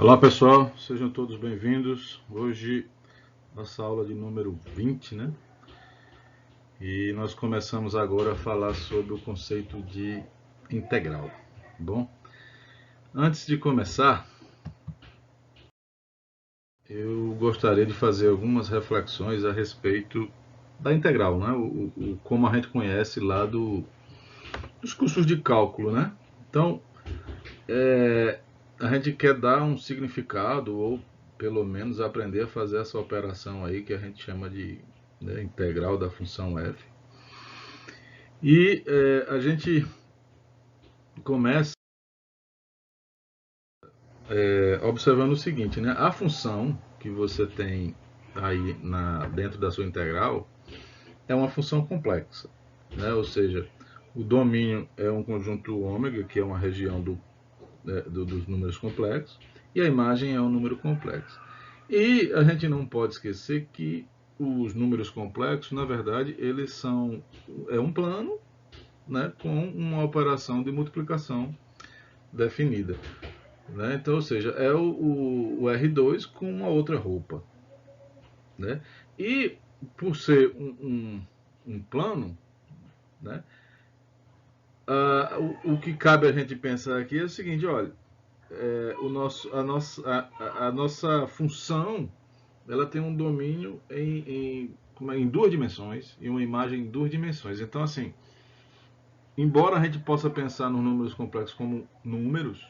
Olá pessoal, sejam todos bem-vindos. Hoje nossa aula de número 20, né? E nós começamos agora a falar sobre o conceito de integral. Bom, antes de começar, eu gostaria de fazer algumas reflexões a respeito da integral, né? Como a gente conhece lá dos cursos de cálculo, né? Então, a gente quer dar um significado ou pelo menos aprender a fazer essa operação aí que a gente chama de, né, integral da função f. E a gente começa observando o seguinte, né? A função que você tem aí dentro da sua integral é uma função complexa, né? Ou seja, o domínio é um conjunto ômega, que é uma região dos números complexos, e a imagem é um número complexo. E a gente não pode esquecer que os números complexos, na verdade, eles são um plano, né, com uma operação de multiplicação definida. Né? Então, ou seja, é o R2 com uma outra roupa. Né? E por ser um plano, né, o que cabe a gente pensar aqui é o seguinte, olha, a nossa função ela tem um domínio em duas dimensões e uma imagem em duas dimensões. Então, assim, embora a gente possa pensar nos números complexos como números,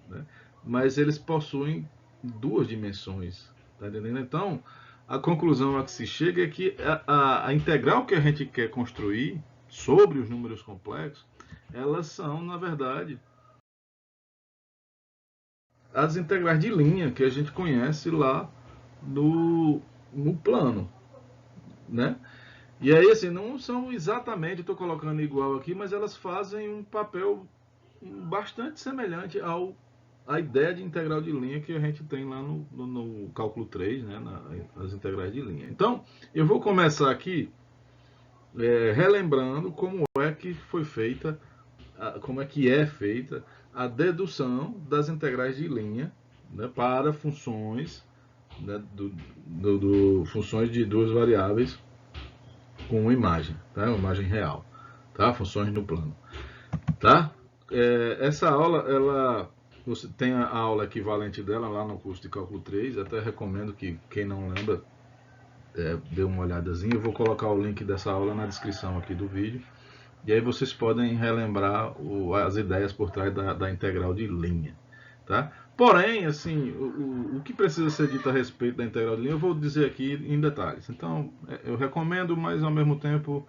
né, mas eles possuem duas dimensões. Tá entendendo? Então, a conclusão a que se chega é que a integral que a gente quer construir sobre os números complexos, elas são, na verdade, as integrais de linha que a gente conhece lá no plano, né? E aí, assim, não são exatamente, estou colocando igual aqui, mas elas fazem um papel bastante semelhante à ideia de integral de linha que a gente tem lá no cálculo 3, né, nas integrais de linha. Então, eu vou começar aqui relembrando como é que foi feita, como é que é feita a dedução das integrais de linha, né, para funções, né, funções de duas variáveis com uma imagem, tá? Uma imagem real, tá? Funções no plano, tá? Essa aula, você tem a aula equivalente dela lá no curso de cálculo 3, até recomendo que quem não lembra dê uma olhadazinha. Eu vou colocar o link dessa aula na descrição aqui do vídeo, e aí vocês podem relembrar as ideias por trás da integral de linha, tá? Porém, assim, o que precisa ser dito a respeito da integral de linha, eu vou dizer aqui em detalhes. Então, eu recomendo, mas ao mesmo tempo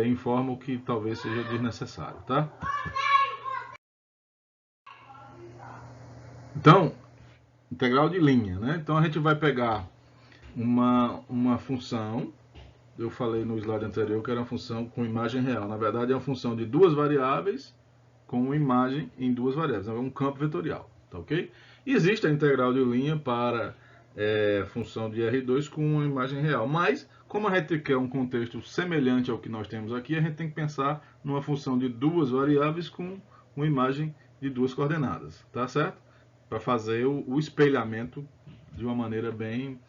informo que talvez seja desnecessário, tá? Então, integral de linha, né? Então a gente vai pegar uma função, eu falei no slide anterior que era uma função com imagem real. Na verdade é uma função de duas variáveis com uma imagem em duas variáveis, é um campo vetorial, tá ok? E existe a integral de linha para função de R2 com uma imagem real, mas como a gente quer um contexto semelhante ao que nós temos aqui, a gente tem que pensar numa função de duas variáveis com uma imagem de duas coordenadas, tá certo? Para fazer o espelhamento de uma maneira bem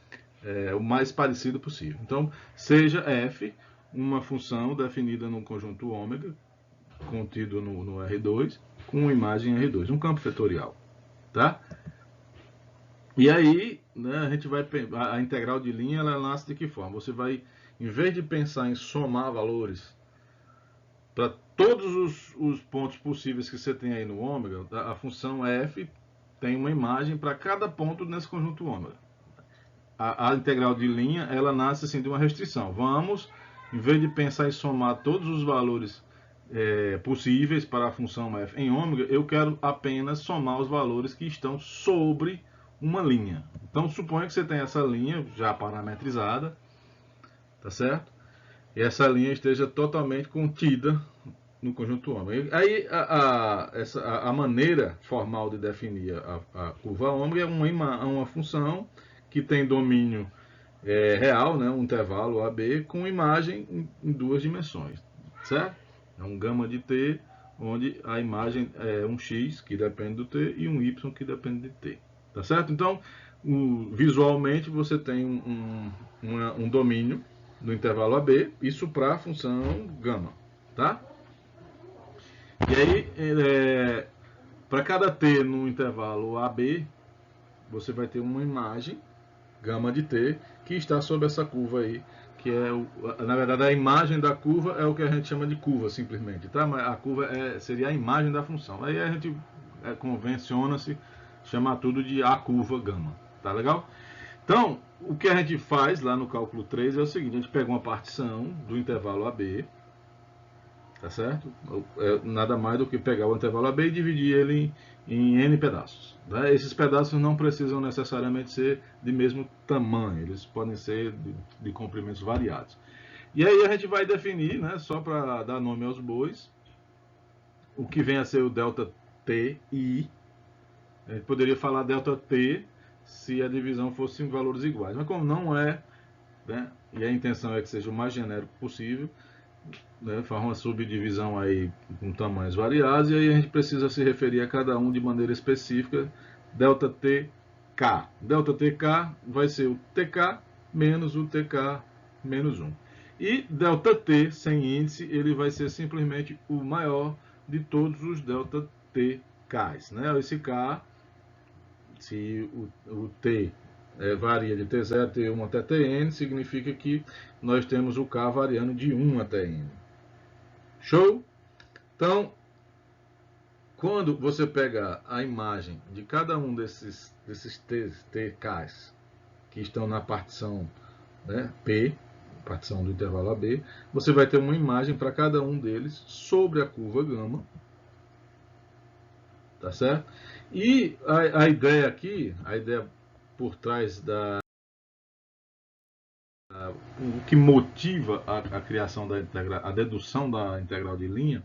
o mais parecido possível. Então, seja f uma função definida no conjunto ômega, contido no R2, com uma imagem R2, um campo vetorial. Tá? E aí, né, a gente vai a integral de linha ela nasce de que forma? Você vai, em vez de pensar em somar valores para todos os pontos possíveis que você tem aí no ômega, a função f tem uma imagem para cada ponto nesse conjunto ômega. A integral de linha ela nasce assim de uma restrição. Vamos, em vez de pensar em somar todos os valores possíveis para a função f em ômega, eu quero apenas somar os valores que estão sobre uma linha. Então suponha que você tem essa linha já parametrizada, tá certo? E essa linha esteja totalmente contida no conjunto ômega. Aí a maneira formal de definir a curva ômega é uma função que tem domínio real, né, um intervalo AB com imagem em duas dimensões, certo? É um gama de t, onde a imagem é um x que depende do t e um y que depende de t, Tá certo? Então, visualmente, você tem um domínio no intervalo AB, isso para a função gama. Tá? E aí, para cada t no intervalo AB, você vai ter uma imagem, gama de t, que está sobre essa curva aí, que é, na verdade, a imagem da curva é o que a gente chama de curva, simplesmente, tá? Mas a curva seria a imagem da função. Aí a gente convenciona-se chamar tudo de a curva gama, tá legal? Então, o que a gente faz lá no cálculo 3 é o seguinte, a gente pega uma partição do intervalo AB, tá certo? Nada mais do que pegar o intervalo AB e dividir ele em N pedaços. Né? Esses pedaços não precisam necessariamente ser de mesmo tamanho, eles podem ser de comprimentos variados. E aí a gente vai definir, né, só para dar nome aos bois, o que vem a ser o delta TI. A gente poderia falar delta T se a divisão fosse em valores iguais, mas como não é, né, e a intenção é que seja o mais genérico possível, né, faz uma subdivisão aí com tamanhos variados, e aí a gente precisa se referir a cada um de maneira específica, delta TK. Delta TK vai ser o TK menos o TK menos 1. E delta T, sem índice, ele vai ser simplesmente o maior de todos os delta TKs. Né? Esse K, se o T varia de T0, T1 até Tn, significa que nós temos o K variando de 1 até N. Show? Então, quando você pega a imagem de cada um desses TKs que estão na partição, né, P, partição do intervalo AB, você vai ter uma imagem para cada um deles sobre a curva gama. Tá certo? E a ideia aqui, a ideia por trás o que motiva a criação da integral, a dedução da integral de linha,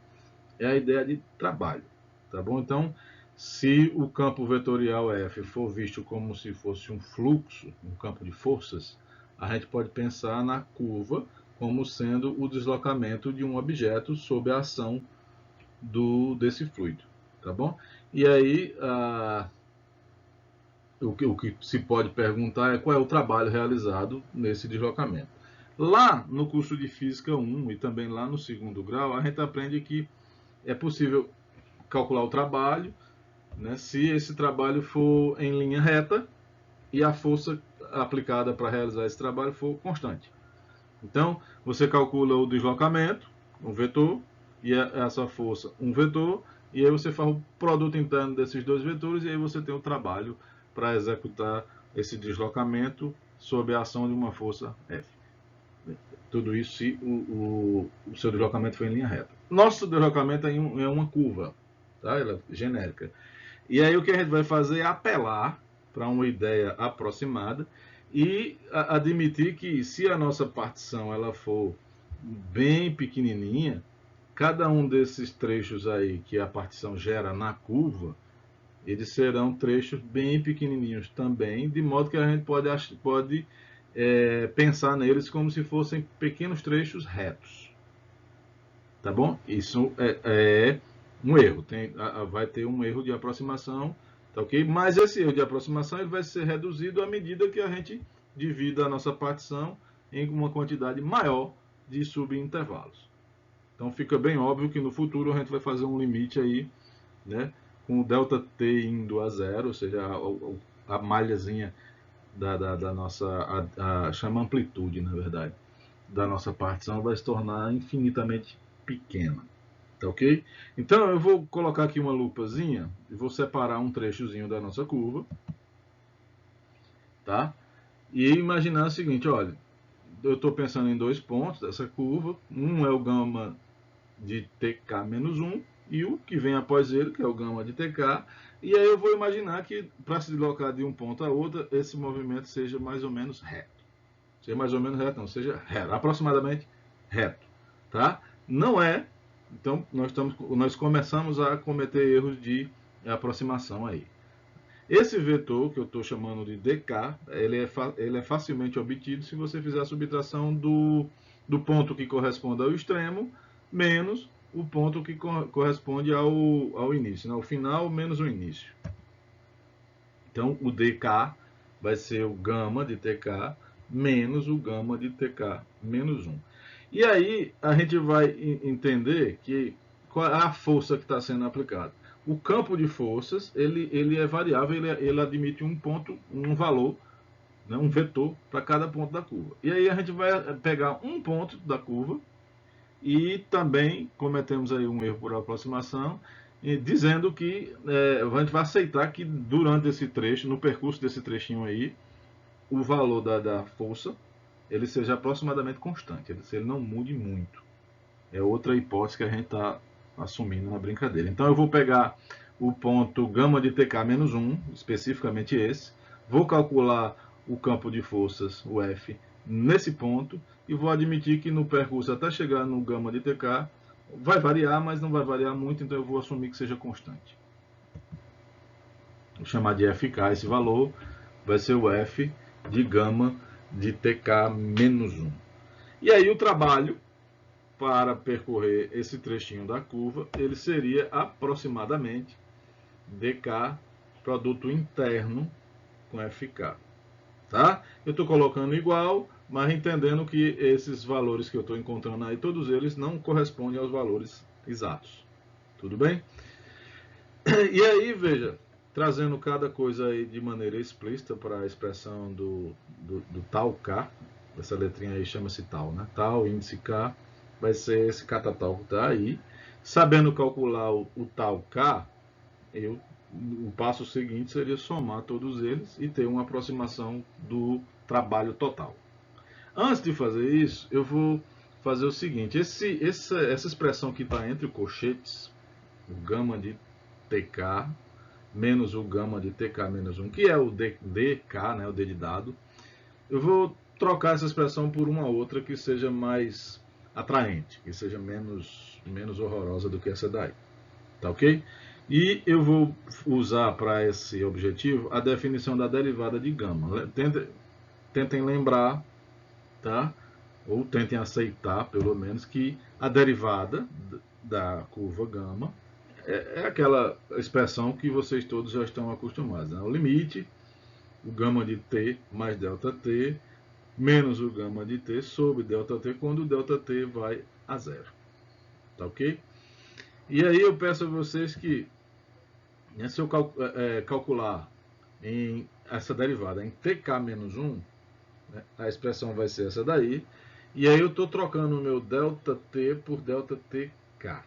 é a ideia de trabalho, tá bom? Então, se o campo vetorial F for visto como se fosse um fluxo, um campo de forças, a gente pode pensar na curva como sendo o deslocamento de um objeto sob a ação desse fluido, tá bom? E aí, o que se pode perguntar é qual é o trabalho realizado nesse deslocamento. Lá no curso de Física 1 e também lá no segundo grau, a gente aprende que é possível calcular o trabalho, né, se esse trabalho for em linha reta e a força aplicada para realizar esse trabalho for constante. Então, você calcula o deslocamento, um vetor, e essa força, um vetor, e aí você faz o produto interno desses dois vetores, e aí você tem o trabalho para executar esse deslocamento sob a ação de uma força F. Tudo isso se o seu deslocamento for em linha reta. Nosso deslocamento é uma curva, tá? Ela é genérica. E aí o que a gente vai fazer é apelar para uma ideia aproximada e admitir que se a nossa partição ela for bem pequenininha, cada um desses trechos aí que a partição gera na curva, eles serão trechos bem pequenininhos também, de modo que a gente pode pensar neles como se fossem pequenos trechos retos. Tá bom? Isso é um erro. Vai ter um erro de aproximação, tá ok? Mas esse erro de aproximação ele vai ser reduzido à medida que a gente divida a nossa partição em uma quantidade maior de subintervalos. Então fica bem óbvio que no futuro a gente vai fazer um limite aí, né, com o delta t indo a zero, ou seja, a malhazinha da nossa, chama amplitude, na verdade, da nossa partição vai se tornar infinitamente pequena. Tá ok? Então eu vou colocar aqui uma lupazinha e vou separar um trechozinho da nossa curva, tá? E imaginar o seguinte, olha, eu estou pensando em dois pontos dessa curva, um é o gama de TK menos 1 e o que vem após ele, que é o gama de TK, e aí eu vou imaginar que para se deslocar de um ponto a outro, esse movimento seja mais ou menos reto. Seja mais ou menos reto, não, seja reto, aproximadamente reto, tá? Não é, então nós começamos a cometer erros de aproximação aí. Esse vetor, que eu estou chamando de dk, ele é facilmente obtido se você fizer a subtração do ponto que corresponde ao extremo, menos o ponto que corresponde ao início, né? O final menos o início. Então, o dk vai ser o gama de tk menos o gama de tk menos 1. E aí, a gente vai entender que qual é a força que está sendo aplicada. O campo de forças, ele é variável, ele admite um valor, né, um vetor para cada ponto da curva. E aí a gente vai pegar um ponto da curva e também cometemos aí um erro por aproximação, dizendo que a gente vai aceitar que durante esse trecho, no percurso desse trechinho aí, o valor da força ele seja aproximadamente constante, ele não mude muito. É outra hipótese que a gente está assumindo na brincadeira. Então eu vou pegar o ponto gama de TK menos 1, especificamente esse, vou calcular o campo de forças, o F, nesse ponto, e vou admitir que no percurso até chegar no gama de TK, vai variar, mas não vai variar muito, então eu vou assumir que seja constante. Vou chamar de FK esse valor, vai ser o F de gama de TK menos 1. E aí o trabalho para percorrer esse trechinho da curva, ele seria aproximadamente dk produto interno com FK. Tá? Eu estou colocando igual, mas entendendo que esses valores que eu estou encontrando aí, todos eles não correspondem aos valores exatos. Tudo bem? E aí, veja, trazendo cada coisa aí de maneira explícita para a expressão do tal K, essa letrinha aí chama-se tal, né? Tal, índice K, vai ser esse catatal que está aí. Sabendo calcular o tal K, o passo seguinte seria somar todos eles e ter uma aproximação do trabalho total. Antes de fazer isso, eu vou fazer o seguinte, essa expressão que está entre colchetes, o gama de TK menos o gama de TK menos 1, que é o DK, né, o D de dado, eu vou trocar essa expressão por uma outra que seja mais atraente, que seja menos horrorosa do que essa daí. Tá ok? E eu vou usar para esse objetivo a definição da derivada de gama. Tentem lembrar, tá? Ou tentem aceitar, pelo menos, que a derivada da curva gama é aquela expressão que vocês todos já estão acostumados. Né? O limite, o gama de t mais ΔT, menos o gama de t sobre ΔT, quando o ΔT vai a zero. Tá ok? E aí eu peço a vocês que, se eu calcular essa derivada em tk menos 1, né, a expressão vai ser essa daí, e aí eu estou trocando o meu ΔT por ΔTK.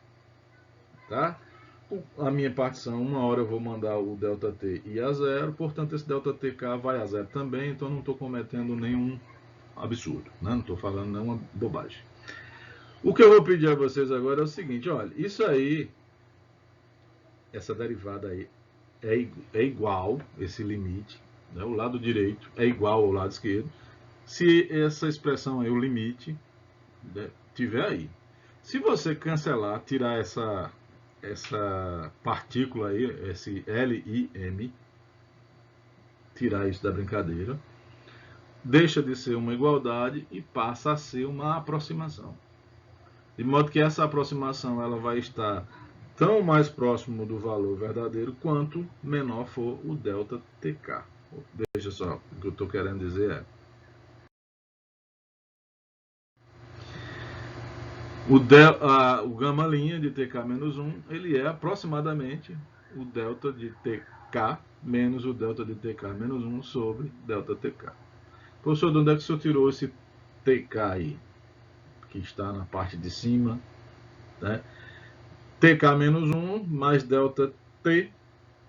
Tá? A minha partição, uma hora eu vou mandar o ΔT ir a zero, portanto esse ΔTK vai a zero também, então não estou cometendo nenhum absurdo, né? Não estou falando nenhuma bobagem. O que eu vou pedir a vocês agora é o seguinte, olha, isso aí, essa derivada aí é igual, esse limite, né? O lado direito é igual ao lado esquerdo, se essa expressão aí, o limite, né, tiver aí. Se você cancelar, tirar essa partícula aí, esse LIM, tirar isso da brincadeira, deixa de ser uma igualdade e passa a ser uma aproximação. De modo que essa aproximação ela vai estar tão mais próximo do valor verdadeiro quanto menor for o ΔTK. Veja só, o que eu estou querendo dizer é: o gama linha de TK-1, ele é aproximadamente o delta de TK menos o delta de TK-1 sobre ΔTK. Professor, de onde é que o senhor tirou esse TK aí? Que está na parte de cima, né? TK-1 mais ΔT,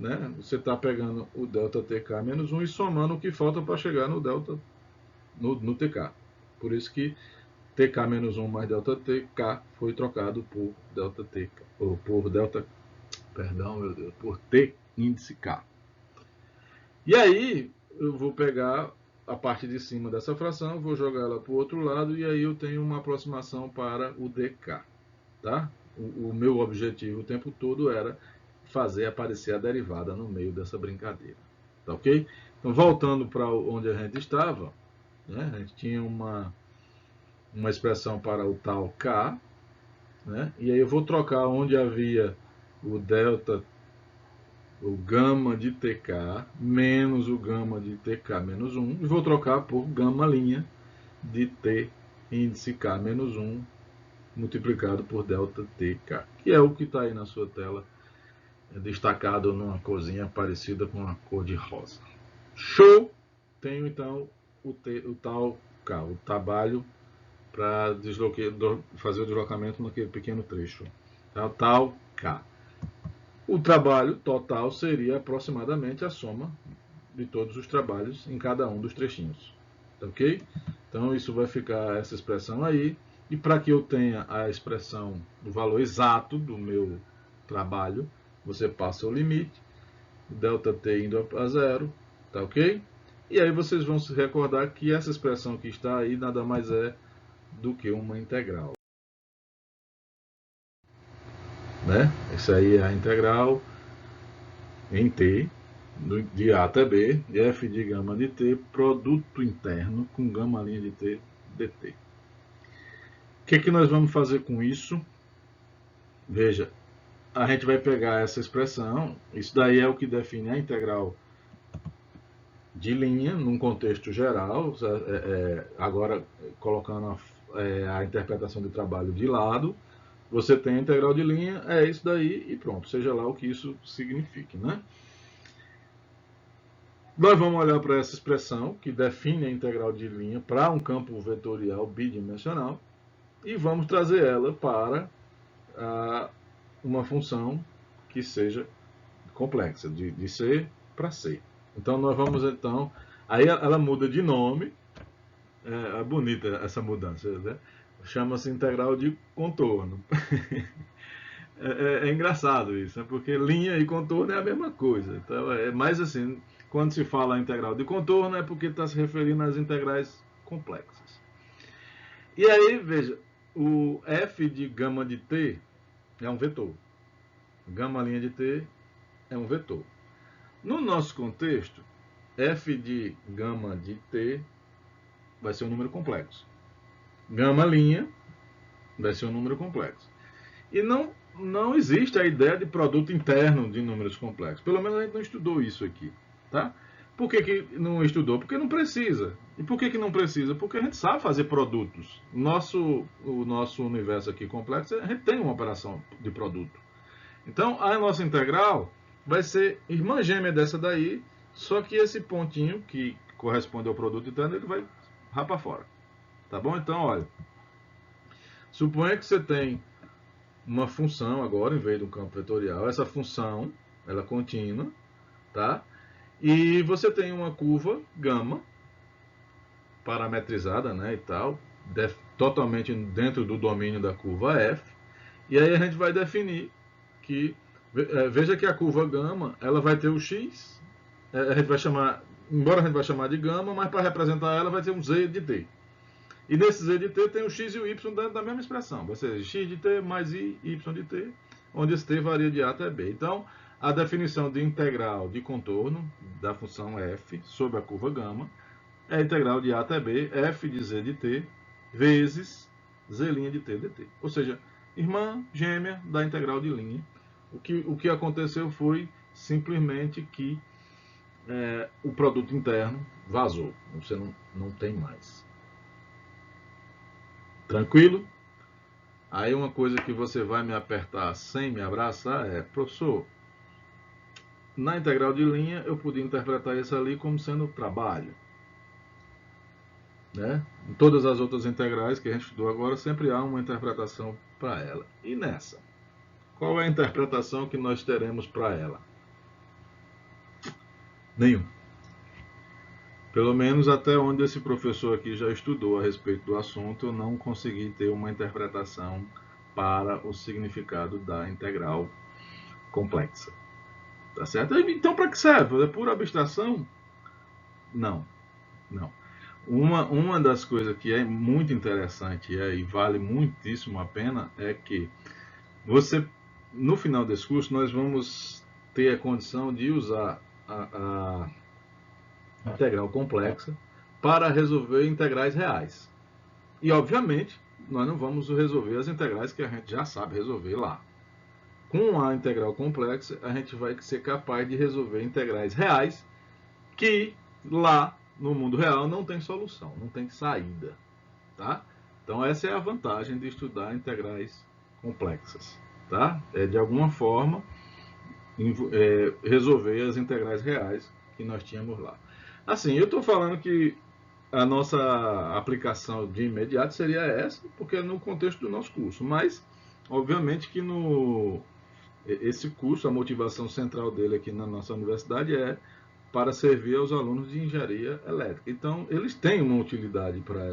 né? Você está pegando o ΔTK-1 e somando o que falta para chegar no delta, no TK. Por isso que TK-1 mais ΔTK foi trocado por ΔTK, ou por por T índice K. E aí eu vou pegar a parte de cima dessa fração, vou jogar ela para o outro lado e aí eu tenho uma aproximação para o DK. Tá? O meu objetivo o tempo todo era fazer aparecer a derivada no meio dessa brincadeira. Tá ok? Então, voltando para onde a gente estava, né? A gente tinha uma expressão para o tal K, né? E aí eu vou trocar onde havia o delta o gama de TK menos o gama de TK menos 1 e vou trocar por gama linha de T índice K menos 1 multiplicado por delta TK, que é o que está aí na sua tela, destacado numa corzinha parecida com a cor de rosa. Show! Tenho então o tal K, o trabalho para fazer o deslocamento naquele pequeno trecho. Tá? O tal K. O trabalho total seria aproximadamente a soma de todos os trabalhos em cada um dos trechinhos. Tá ok? Então isso vai ficar essa expressão aí. E para que eu tenha a expressão do valor exato do meu trabalho, você passa o limite, ΔT indo a zero, tá ok? E aí vocês vão se recordar que essa expressão que está aí nada mais é do que uma integral. Né? Essa aí é a integral em T, de A até B, de f de gama de T, produto interno com gama linha de T, dt. O que nós vamos fazer com isso? Veja, a gente vai pegar essa expressão, isso daí é o que define a integral de linha, num contexto geral, agora colocando a interpretação de trabalho de lado, você tem a integral de linha, é isso daí e pronto, seja lá o que isso signifique, né? Nós vamos olhar para essa expressão que define a integral de linha para um campo vetorial bidimensional e vamos trazer ela para uma função que seja complexa, de C para C. Então nós vamos aí ela muda de nome, é bonita essa mudança, né? Chama-se integral de contorno. É engraçado isso, né? Porque linha e contorno é a mesma coisa. Então é mais assim, quando se fala integral de contorno é porque está se referindo às integrais complexas. E aí, veja, o f de gama de t é um vetor. Gama linha de t é um vetor. No nosso contexto, f de gama de t vai ser um número complexo. Gama linha vai ser um número complexo. E não existe a ideia de produto interno de números complexos. Pelo menos a gente não estudou isso aqui. Tá? Por que não estudou? Porque não precisa. E por que não precisa? Porque a gente sabe fazer produtos. O nosso universo aqui complexo, a gente tem uma operação de produto. Então, a nossa integral vai ser irmã gêmea dessa daí, só que esse pontinho, que corresponde ao produto interno, ele vai rapar fora. Tá bom? Então, olha. Suponha que você tem uma função agora, em vez do campo vetorial. Essa função, ela é contínua, tá? E você tem uma curva gama, parametrizada, né, e tal, totalmente dentro do domínio da curva f. E aí a gente vai definir que, veja que a curva gama, ela vai ter o x, a gente vai chamar, embora a gente vai chamar de gama, mas para representar ela vai ter um z de t. E nesse z de t tem o x e o y dentro da mesma expressão, vai ser x de t mais y de t, onde esse t varia de a até b. Então, a definição de integral de contorno da função f sobre a curva gama é a integral de a até b, f de z de t, vezes z' de t dt. Ou seja, irmã gêmea da integral de linha. O que aconteceu foi simplesmente que o produto interno vazou. Você não tem mais. Tranquilo? Aí uma coisa que você vai me apertar sem me abraçar é, professor, na integral de linha eu podia interpretar isso ali como sendo trabalho. Né? Em todas as outras integrais que a gente estudou agora, sempre há uma interpretação para ela. E nessa? Qual é a interpretação que nós teremos para ela? Nenhum. Pelo menos até onde esse professor aqui já estudou a respeito do assunto, eu não consegui ter uma interpretação para o significado da integral complexa. Tá certo? Então, para que serve? É pura abstração? Não. Uma das coisas que é muito interessante e vale muitíssimo a pena é que no final desse curso, nós vamos ter a condição de usar a integral complexa para resolver integrais reais. E, obviamente, nós não vamos resolver as integrais que a gente já sabe resolver lá. com a integral complexa, a gente vai ser capaz de resolver integrais reais que lá no mundo real não tem solução, não tem saída, tá? Então essa é a vantagem de estudar integrais complexas, tá? É de alguma forma resolver as integrais reais que nós tínhamos lá. Assim, eu estou falando que a nossa aplicação de imediato seria essa, porque é no contexto do nosso curso, mas obviamente que esse curso, a motivação central dele aqui na nossa universidade é para servir aos alunos de engenharia elétrica. Então, eles têm uma utilidade para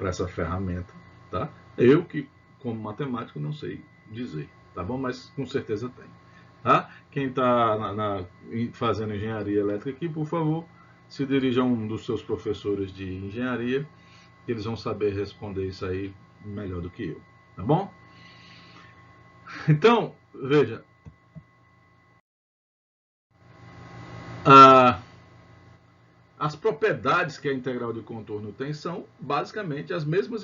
essa ferramenta, tá? Eu que, como matemático, não sei dizer, tá bom? Mas com certeza tem, tá? Quem está fazendo engenharia elétrica aqui, por favor, se dirija a um dos seus professores de engenharia, que eles vão saber responder isso aí melhor do que eu, tá bom? Então, veja, as propriedades que a integral de contorno tem são basicamente as mesmas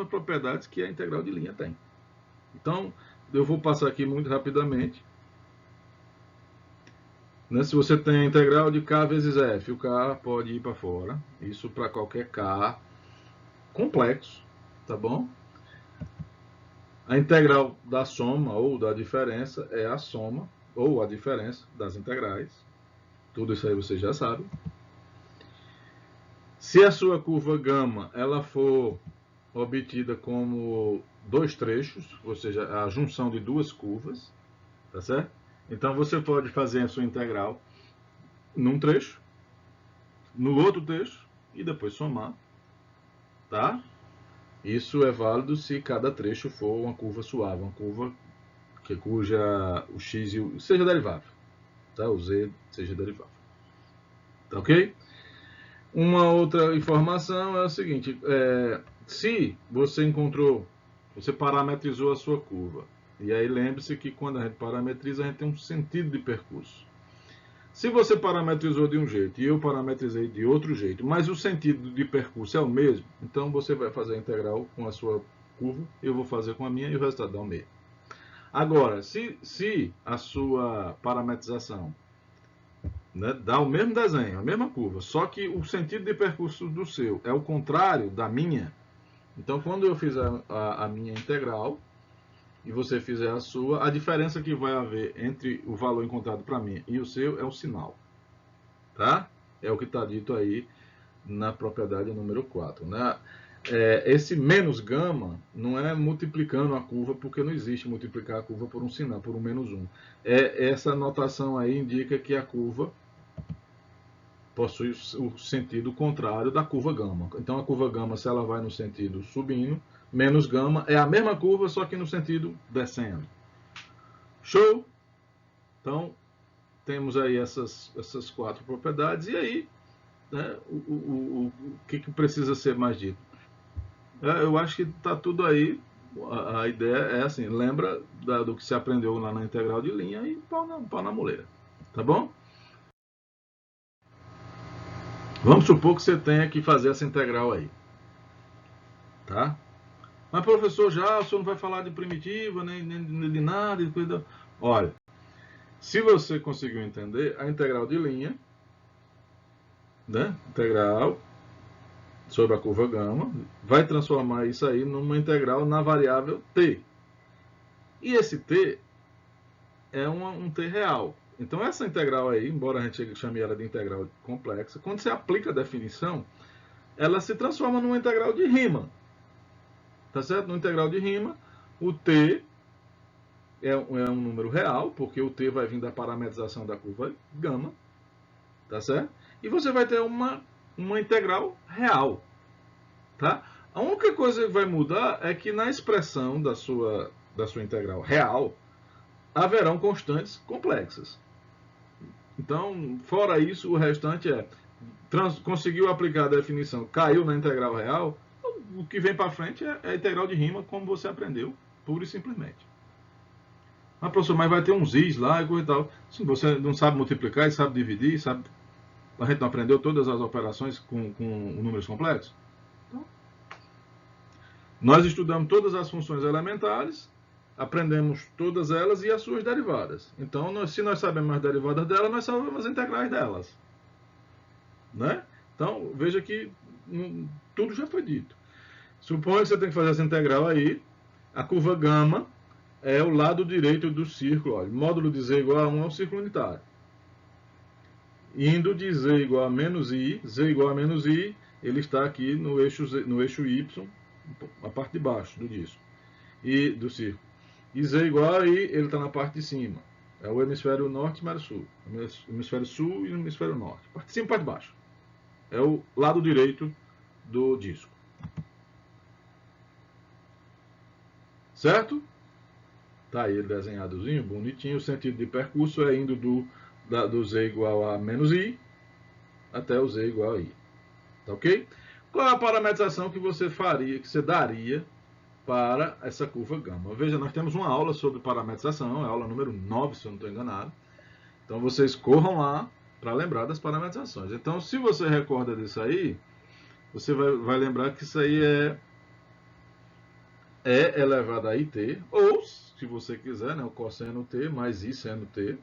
propriedades que a integral de linha tem. Então, eu vou passar aqui muito rapidamente. Né? Se você tem a integral de k vezes f, o k pode ir para fora. Isso para qualquer k complexo, tá bom? A integral da soma ou da diferença é a soma ou a diferença das integrais. Tudo isso aí você já sabe. Se a sua curva gama ela for obtida como dois trechos, ou seja, a junção de duas curvas, tá certo? Então você pode fazer a sua integral num trecho, no outro trecho e depois somar, tá? Isso é válido se cada trecho for uma curva suave, uma curva cuja o x e o seja derivável, tá? O z seja derivável, tá ok? Uma outra informação é o seguinte, se você você parametrizou a sua curva, e aí lembre-se que quando a gente parametriza, a gente tem um sentido de percurso. Se você parametrizou de um jeito e eu parametrizei de outro jeito, mas o sentido de percurso é o mesmo, então você vai fazer a integral com a sua curva, eu vou fazer com a minha e o resultado dá o mesmo. Agora, se a sua parametrização, né, dá o mesmo desenho, a mesma curva, só que o sentido de percurso do seu é o contrário da minha, então quando eu fizer a minha integral e você fizer a sua, a diferença que vai haver entre o valor encontrado para mim e o seu é o sinal, tá? É o que está dito aí na propriedade número 4, né? Esse menos gama não é multiplicando a curva, porque não existe multiplicar a curva por um sinal, por um menos 1. Essa notação aí indica que a curva possui o sentido contrário da curva gama. Então a curva gama, se ela vai no sentido subindo, menos gama é a mesma curva, só que no sentido descendo. Show? Então, temos aí essas quatro propriedades. E aí, né, o que precisa ser mais dito? Eu acho que está tudo aí. A ideia é assim, lembra do que se aprendeu lá na integral de linha e pau na moleira. Tá bom? Vamos supor que você tenha que fazer essa integral aí. Tá? Mas, professor, já o senhor não vai falar de primitiva, nem de nada. Olha, se você conseguiu entender, a integral de linha, né? Integral sobre a curva gama, vai transformar isso aí numa integral na variável t. E esse t é um t real. Então essa integral aí, embora a gente chame ela de integral complexa, quando você aplica a definição, ela se transforma numa integral de Riemann. Tá certo? No integral de Riemann, o t é um número real, porque o t vai vir da parametrização da curva gama, tá certo? E você vai ter uma integral real, tá? A única coisa que vai mudar é que na expressão da sua integral real, haverão constantes complexas. Então, fora isso, o restante conseguiu aplicar a definição, caiu na integral real, o que vem para frente é a integral de Riemann, como você aprendeu, pura e simplesmente. Mas, professor, mas vai ter uns is lá e coisa e tal. Se você não sabe multiplicar, sabe dividir, sabe... A gente não aprendeu todas as operações com números complexos? Então, nós estudamos todas as funções elementares, aprendemos todas elas e as suas derivadas. Então, se nós sabemos as derivadas delas, nós sabemos as integrais delas. Né? Então, veja que tudo já foi dito. Suponha que você tem que fazer essa integral aí. A curva gama é o lado direito do círculo. Olha, módulo de z igual a 1 é um círculo unitário. Indo de z igual a menos i, z igual a menos i, ele está aqui no eixo y, a parte de baixo do disco, e do círculo. E z igual a i, ele está na parte de cima. É o hemisfério norte e hemisfério sul. Hemisfério sul e hemisfério norte. Parte de cima e parte de baixo. É o lado direito do disco. Certo? Tá aí ele desenhadozinho, bonitinho. O sentido de percurso é indo do z igual a menos i até o z igual a i. Tá ok? Qual é a parametrização que você faria, que você daria para essa curva gama? Veja, nós temos uma aula sobre parametrização, é a aula número 9, se eu não estou enganado. Então vocês corram lá para lembrar das parametrizações. Então, se você recorda disso aí, você vai lembrar que isso aí é elevado a it, ou, se você quiser, né, o cosseno t mais i seno t,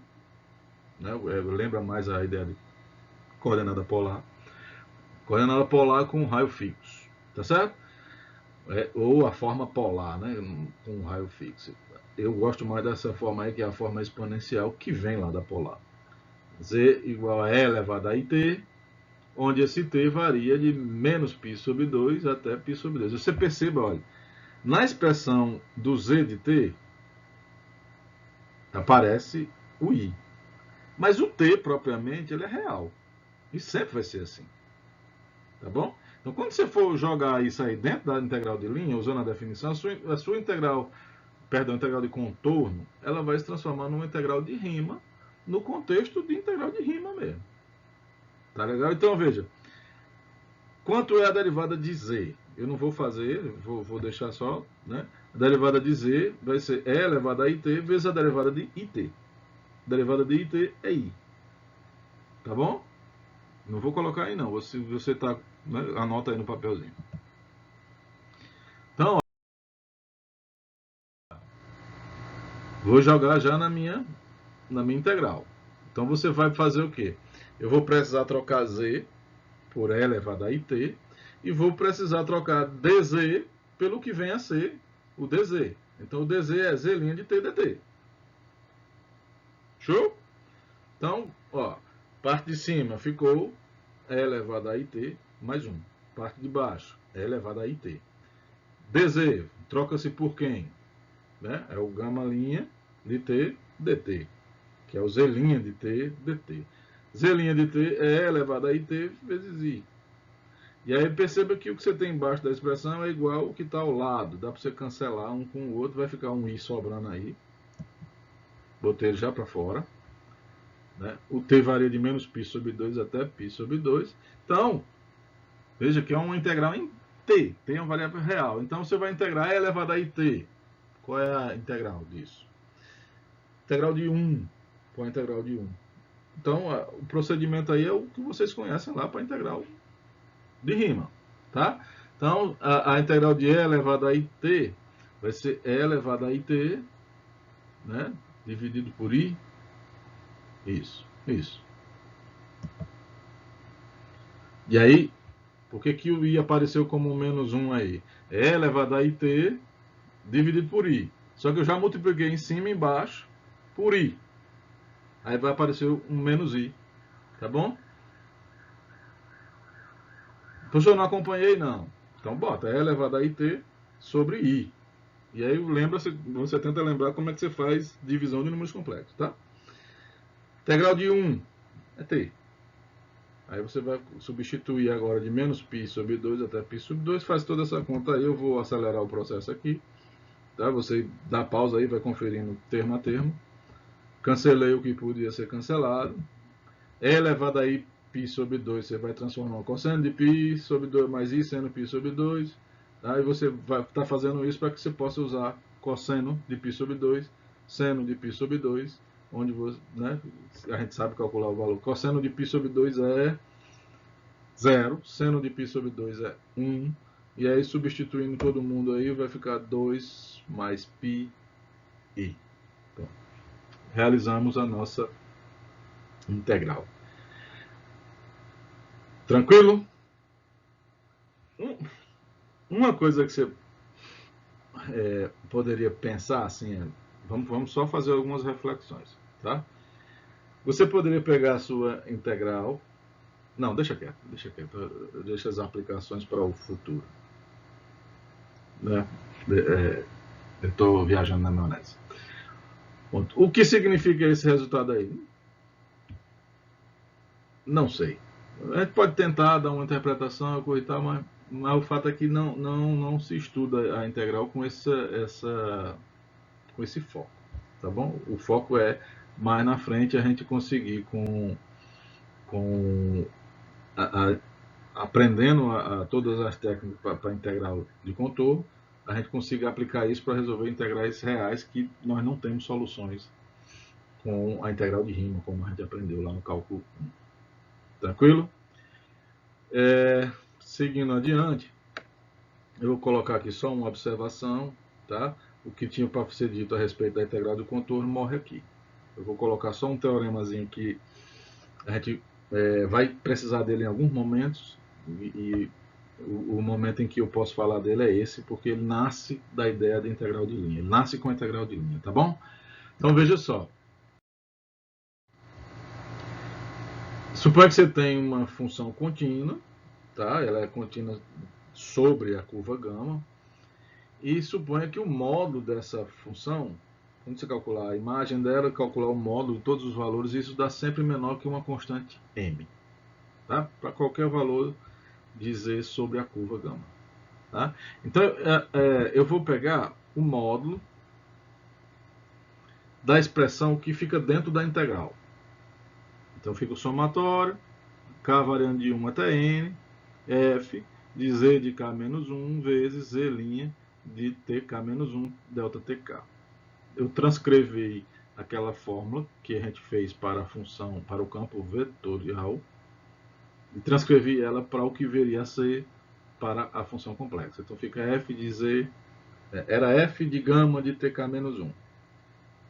né, lembra mais a ideia de coordenada polar. Coordenada polar com raio fixo, tá certo? Ou a forma polar, né, com raio fixo. Eu gosto mais dessa forma aí, que é a forma exponencial que vem lá da polar. Z igual a E elevado a it, onde esse t varia de menos π sobre 2 até π sobre 2. Você perceba, olha, na expressão do z de t, aparece o i. Mas o t, propriamente, ele é real. E sempre vai ser assim. Tá bom? Então, quando você for jogar isso aí dentro da integral de linha, usando a definição, a sua integral de contorno, ela vai se transformar numa integral de rima, no contexto de integral de rima mesmo. Tá legal? Então, veja. Quanto é a derivada de z? Eu não vou fazer, vou deixar só, né? A derivada de z vai ser E elevado a it vezes a derivada de it. A derivada de it é i. Tá bom? Não vou colocar aí não. Você tá, né? Anota aí no papelzinho. Então, ó, vou jogar já na minha integral. Então você vai fazer o quê? Eu vou precisar trocar z por E elevado a it e vou precisar trocar dz pelo que vem a ser o dz. Então o dz é z' de t dt. Show? Então, ó, parte de cima ficou E elevado a it mais 1. Parte de baixo, E elevado a it. dz troca-se por quem? Né? É o gama' de t dt, que é o z' de t dt. Z' de t é E elevado a it vezes i. E aí perceba que o que você tem embaixo da expressão é igual ao que está ao lado. Dá para você cancelar um com o outro, vai ficar um i sobrando aí. Botei ele já para fora. Né? O t varia de menos π sobre 2 até π sobre 2. Então, veja que é uma integral em t, tem uma variável real. Então você vai integrar E elevado a it. Qual é a integral disso? Integral de 1. Qual é a integral de 1? Então, o procedimento aí é o que vocês conhecem lá para a integral de rima. Tá? Então, a integral de E elevado a it vai ser E elevado a it, né? Dividido por i. Isso. E aí, por que o i apareceu como menos 1 aí? É elevado a it dividido por i. Só que eu já multipliquei em cima e embaixo por i. Aí vai aparecer um menos i. Tá bom? Professor, eu não acompanhei, não. Então bota, é elevado a it sobre i. E aí você tenta lembrar como é que você faz divisão de números complexos, tá? Integral de 1 é t. Aí você vai substituir agora de menos π sobre 2 até π sobre 2. Faz toda essa conta aí. Eu vou acelerar o processo aqui. Tá? Você dá pausa aí, vai conferindo termo a termo. Cancelei o que podia ser cancelado. E elevado a π sobre 2, você vai transformar o cosseno de π sobre 2 mais i seno π sobre 2. Tá? E você vai estar fazendo isso para que você possa usar cosseno de π sobre 2, seno de π sobre 2, onde você, né, a gente sabe calcular o valor. Cosseno de π sobre 2 é 0, seno de π sobre 2 é 1, e aí substituindo todo mundo aí vai ficar 2 mais π I. Então, realizamos a nossa integral. Tranquilo? Uma coisa que você poderia pensar assim, vamos só fazer algumas reflexões, tá? Você poderia pegar a sua integral. Não, deixa quieto. Deixa as aplicações para o futuro. Né? Eu estou viajando na maionese. O que significa esse resultado aí? Não sei. A gente pode tentar dar uma interpretação, coisa e tal, mas o fato é que não se estuda a integral com esse foco, tá bom? O foco é mais na frente a gente conseguir com aprendendo todas as técnicas para integral de contorno, a gente consiga aplicar isso para resolver integrais reais que nós não temos soluções com a integral de Riemann, como a gente aprendeu lá no cálculo 1. Tranquilo? Seguindo adiante, eu vou colocar aqui só uma observação, tá? O que tinha para ser dito a respeito da integral do contorno morre aqui. Eu vou colocar só um teoremazinho que a gente vai precisar dele em alguns momentos, e o momento em que eu posso falar dele é esse, porque ele nasce da ideia de integral de linha. Ele nasce com a integral de linha, tá bom? Então veja só. Suponha que você tem uma função contínua, tá? Ela é contínua sobre a curva gama. E suponha que o módulo dessa função, quando você calcular a imagem dela, calcular o módulo de todos os valores, isso dá sempre menor que uma constante m. Tá? Para qualquer valor dizer sobre a curva gama. Tá? Então, eu vou pegar o módulo da expressão que fica dentro da integral. Então, fica o somatório, k variando de 1 até n, f de z de k menos 1 vezes z' de tk menos 1 delta tk. Eu transcrevi aquela fórmula que a gente fez para a função, para o campo vetorial, e transcrevi ela para o que viria a ser para a função complexa. Então fica f de z, era f de gama de tk menos 1,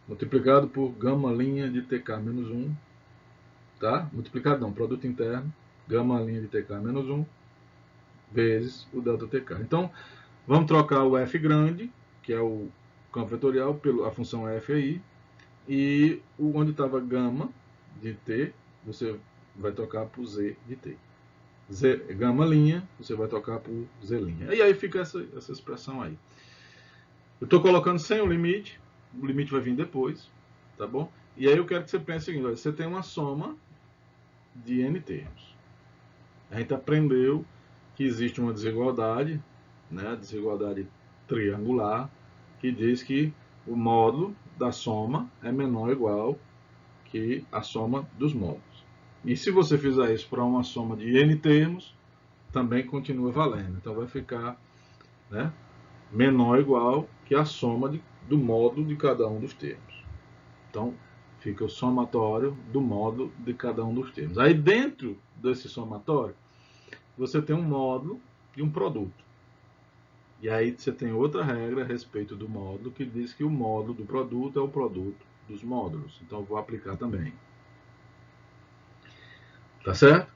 multiplicado por gama' de tk menos 1, tá? Multiplicado não, produto interno, gama' de tk menos 1, vezes o delta tk. Então, vamos trocar o f grande, que é o campo vetorial, pela função f aí, e onde estava gama de t, você vai trocar por z de t. Gama', você vai trocar por z'. E aí fica essa expressão aí. Eu estou colocando sem o limite vai vir depois, tá bom? E aí eu quero que você pense o seguinte, olha, você tem uma soma de n termos. A gente aprendeu que existe uma desigualdade, né, a desigualdade triangular, que diz que o módulo da soma é menor ou igual que a soma dos módulos. E se você fizer isso para uma soma de n termos, também continua valendo. Então vai ficar, né, menor ou igual que a soma do módulo de cada um dos termos. Então fica o somatório do módulo de cada um dos termos. Aí dentro desse somatório, você tem um módulo e um produto. E aí você tem outra regra a respeito do módulo, que diz que o módulo do produto é o produto dos módulos. Então eu vou aplicar também. Tá certo?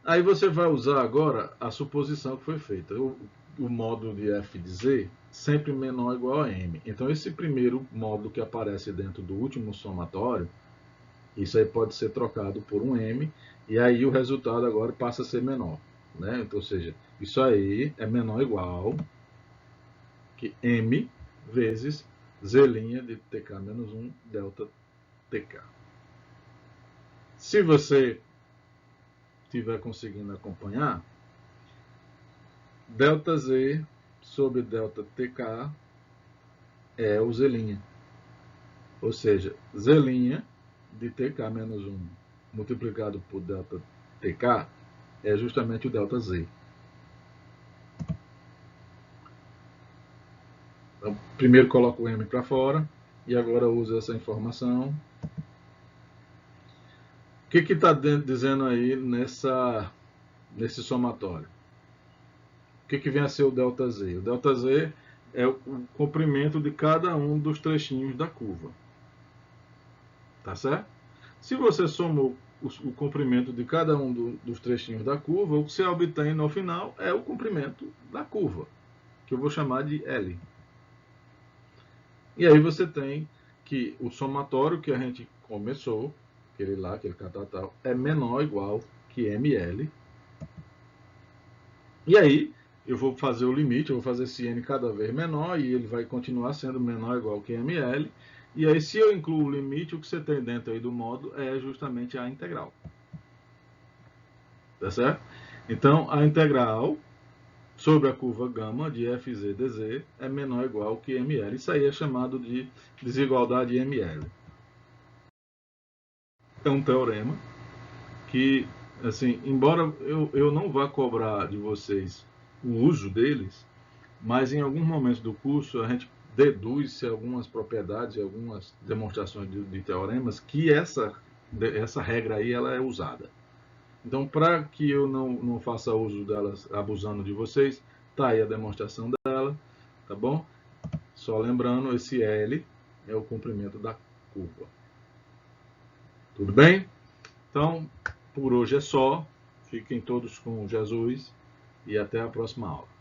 Aí você vai usar agora a suposição que foi feita. O módulo de f de z sempre menor ou igual a m. Então esse primeiro módulo que aparece dentro do último somatório, isso aí pode ser trocado por um m, e aí o resultado agora passa a ser menor. Né? Então, ou seja, isso aí é menor ou igual que m vezes z' de tk menos 1 delta tk. Se você estiver conseguindo acompanhar, delta z sobre delta tk é o z'. Ou seja, z' de tk menos 1 multiplicado por delta tk é justamente o delta z. Então, primeiro coloco o m para fora e agora uso essa informação. O que está dizendo aí nesse somatório? O que vem a ser o delta z? O delta z é o comprimento de cada um dos trechinhos da curva. Tá certo? Se você somou o comprimento de cada um dos trechinhos da curva, o que você obtém no final é o comprimento da curva, que eu vou chamar de L. E aí você tem que o somatório que a gente começou, aquele lá, aquele catatal, é menor ou igual que ML. E aí eu vou fazer o limite, eu vou fazer esse N cada vez menor e ele vai continuar sendo menor ou igual que ML. E aí, se eu incluo o limite, o que você tem dentro aí do módulo é justamente a integral. Tá certo? Então, a integral sobre a curva gama de FZ dz é menor ou igual que ML. Isso aí é chamado de desigualdade ML. É um teorema que, assim, embora eu não vá cobrar de vocês o uso deles, mas em alguns momentos do curso a gente deduz-se algumas propriedades, algumas demonstrações de teoremas que essa regra aí ela é usada. Então, para que eu não faça uso delas abusando de vocês, tá aí a demonstração dela, tá bom? Só lembrando, esse L é o comprimento da curva. Tudo bem? Então, por hoje é só. Fiquem todos com Jesus e até a próxima aula.